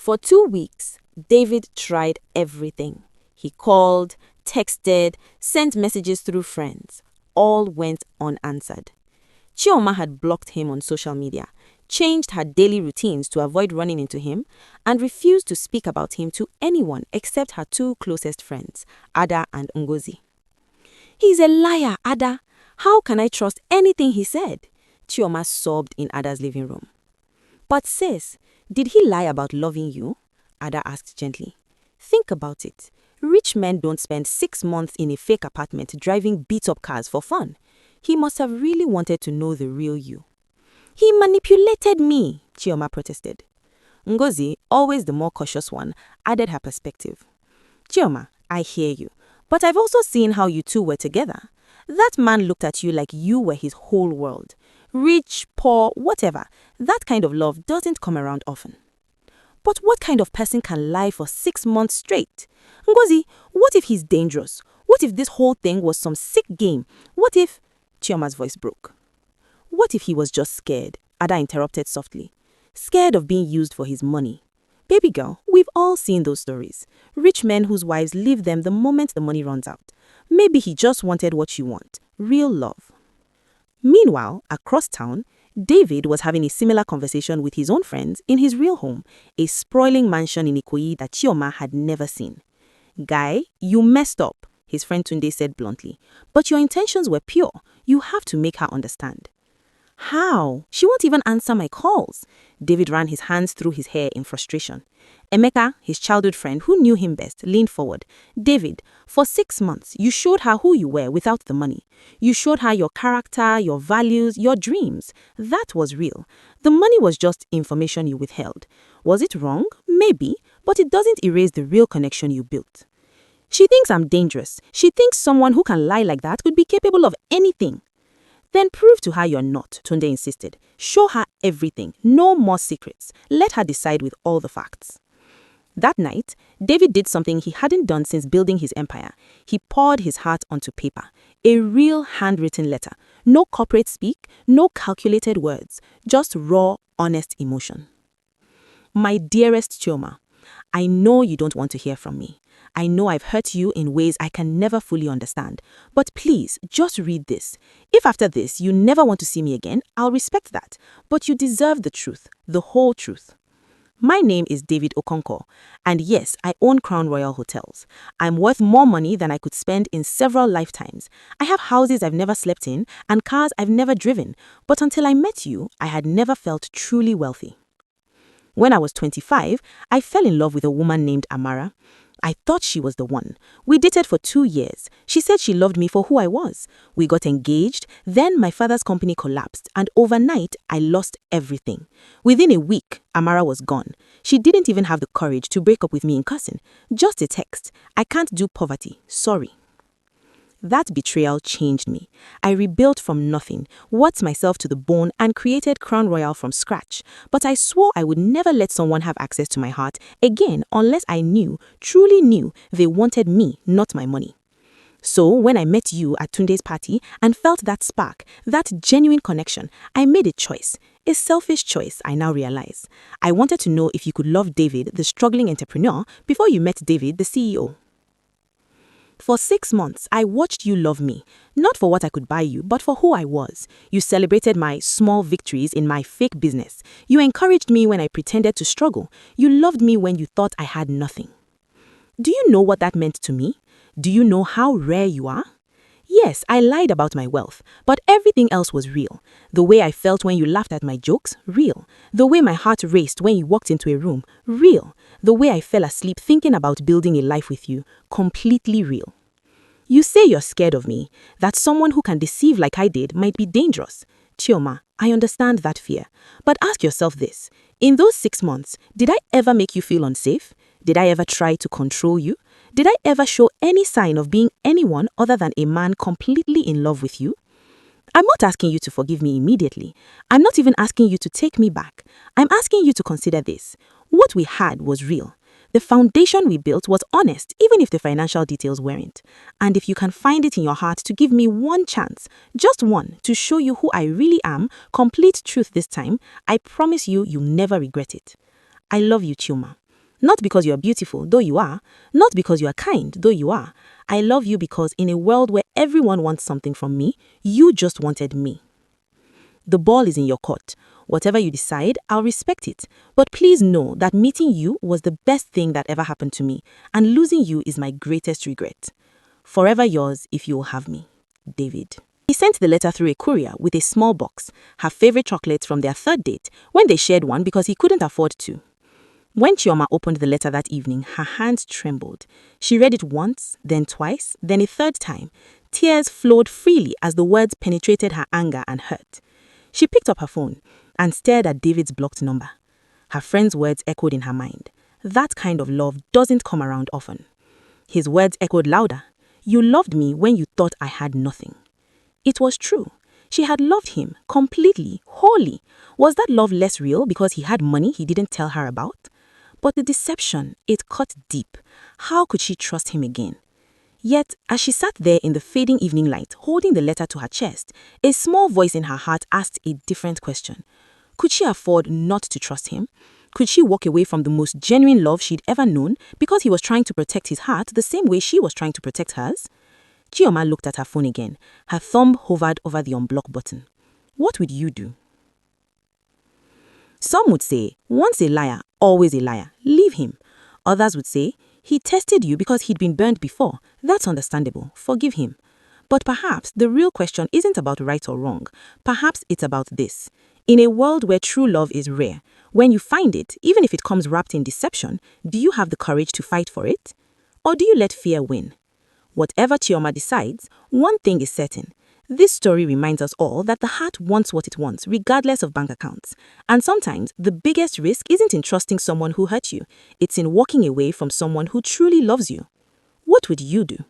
For 2 weeks, David tried everything. He called, texted, sent messages through friends. All went unanswered. Chioma had blocked him on social media, changed her daily routines to avoid running into him, and refused to speak about him to anyone except her two closest friends, Ada and Ngozi. "He's a liar, Ada. How can I trust anything he said?" Chioma sobbed in Ada's living room. "But sis, did he lie about loving you?" Ada asked gently. "Think about it. Rich men don't spend 6 months in a fake apartment driving beat-up cars for fun. He must have really wanted to know the real you." "He manipulated me," Chioma protested. Ngozi, always the more cautious one, added her perspective. "Chioma, I hear you, but I've also seen how you two were together. That man looked at you like you were his whole world. Rich, poor, whatever, that kind of love doesn't come around often." "But what kind of person can lie for 6 months straight? Ngozi, what if he's dangerous? What if this whole thing was some sick game? What if—" Chioma's voice broke. "What if he was just scared?" Ada interrupted softly. "Scared of being used for his money. Baby girl, we've all seen those stories. Rich men whose wives leave them the moment the money runs out. Maybe he just wanted what you want, real love." Meanwhile, across town, David was having a similar conversation with his own friends in his real home, a sprawling mansion in Ikoyi that Chioma had never seen. "Guy, you messed up," his friend Tunde said bluntly. "But your intentions were pure. You have to make her understand." "How? She won't even answer my calls." David ran his hands through his hair in frustration. Emeka, his childhood friend who knew him best, leaned forward. "David, for 6 months, you showed her who you were without the money. You showed her your character, your values, your dreams. That was real. The money was just information you withheld. Was it wrong? Maybe, but it doesn't erase the real connection you built." "She thinks I'm dangerous. She thinks someone who can lie like that could be capable of anything." "Then prove to her you're not," Tunde insisted. "Show her everything. No more secrets. Let her decide with all the facts." That night, David did something he hadn't done since building his empire. He poured his heart onto paper. A real handwritten letter. No corporate speak, no calculated words. Just raw, honest emotion. "My dearest Chioma, I know you don't want to hear from me. I know I've hurt you in ways I can never fully understand. But please, just read this. If after this you never want to see me again, I'll respect that. But you deserve the truth, the whole truth. My name is David Okonkwo, and yes, I own Crown Royal Hotels. I'm worth more money than I could spend in several lifetimes. I have houses I've never slept in and cars I've never driven. But until I met you, I had never felt truly wealthy. When I was 25, I fell in love with a woman named Amara. I thought she was the one. We dated for 2 years. She said she loved me for who I was. We got engaged. Then my father's company collapsed, and overnight, I lost everything. Within a week, Amara was gone. She didn't even have the courage to break up with me in person. Just a text. "I can't do poverty. Sorry." That betrayal changed me. I rebuilt from nothing, worked myself to the bone, and created Crown Royal from scratch. But I swore I would never let someone have access to my heart again unless I knew, truly knew, they wanted me, not my money. So when I met you at Tunde's party and felt that spark, that genuine connection, I made a choice. A selfish choice, I now realize. I wanted to know if you could love David, the struggling entrepreneur, before you met David, the CEO. For 6 months, I watched you love me, not for what I could buy you, but for who I was. You celebrated my small victories in my fake business. You encouraged me when I pretended to struggle. You loved me when you thought I had nothing. Do you know what that meant to me? Do you know how rare you are? Yes, I lied about my wealth, but everything else was real. The way I felt when you laughed at my jokes, real. The way my heart raced when you walked into a room, real. The way I fell asleep thinking about building a life with you, completely real. You say you're scared of me, that someone who can deceive like I did might be dangerous. Chioma, I understand that fear. But ask yourself this. In those 6 months, did I ever make you feel unsafe? Did I ever try to control you? Did I ever show any sign of being anyone other than a man completely in love with you? I'm not asking you to forgive me immediately. I'm not even asking you to take me back. I'm asking you to consider this. What we had was real. The foundation we built was honest, even if the financial details weren't. And if you can find it in your heart to give me one chance, just one, to show you who I really am, complete truth this time, I promise you, you'll never regret it. I love you, Chioma. Not because you are beautiful, though you are. Not because you are kind, though you are. I love you because in a world where everyone wants something from me, you just wanted me. The ball is in your court. Whatever you decide, I'll respect it. But please know that meeting you was the best thing that ever happened to me, and losing you is my greatest regret. Forever yours if you will have me. David. He sent the letter through a courier with a small box, her favorite chocolates from their third date, when they shared one because he couldn't afford to. When Chioma opened the letter that evening, her hands trembled. She read it once, then twice, then a third time. Tears flowed freely as the words penetrated her anger and hurt. She picked up her phone and stared at David's blocked number. Her friend's words echoed in her mind. That kind of love doesn't come around often. His words echoed louder. You loved me when you thought I had nothing. It was true. She had loved him completely, wholly. Was that love less real because he had money he didn't tell her about? But the deception, it cut deep. How could she trust him again? Yet, as she sat there in the fading evening light, holding the letter to her chest, a small voice in her heart asked a different question. Could she afford not to trust him? Could she walk away from the most genuine love she'd ever known because he was trying to protect his heart the same way she was trying to protect hers? Chioma looked at her phone again. Her thumb hovered over the unblock button. What would you do? Some would say, once a liar, always a liar. Leave him. Others would say, he tested you because he'd been burned before. That's understandable. Forgive him. But perhaps the real question isn't about right or wrong. Perhaps it's about this. In a world where true love is rare, when you find it, even if it comes wrapped in deception, do you have the courage to fight for it? Or do you let fear win? Whatever Chioma decides, one thing is certain. This story reminds us all that the heart wants what it wants, regardless of bank accounts. And sometimes, the biggest risk isn't in trusting someone who hurt you. It's in walking away from someone who truly loves you. What would you do?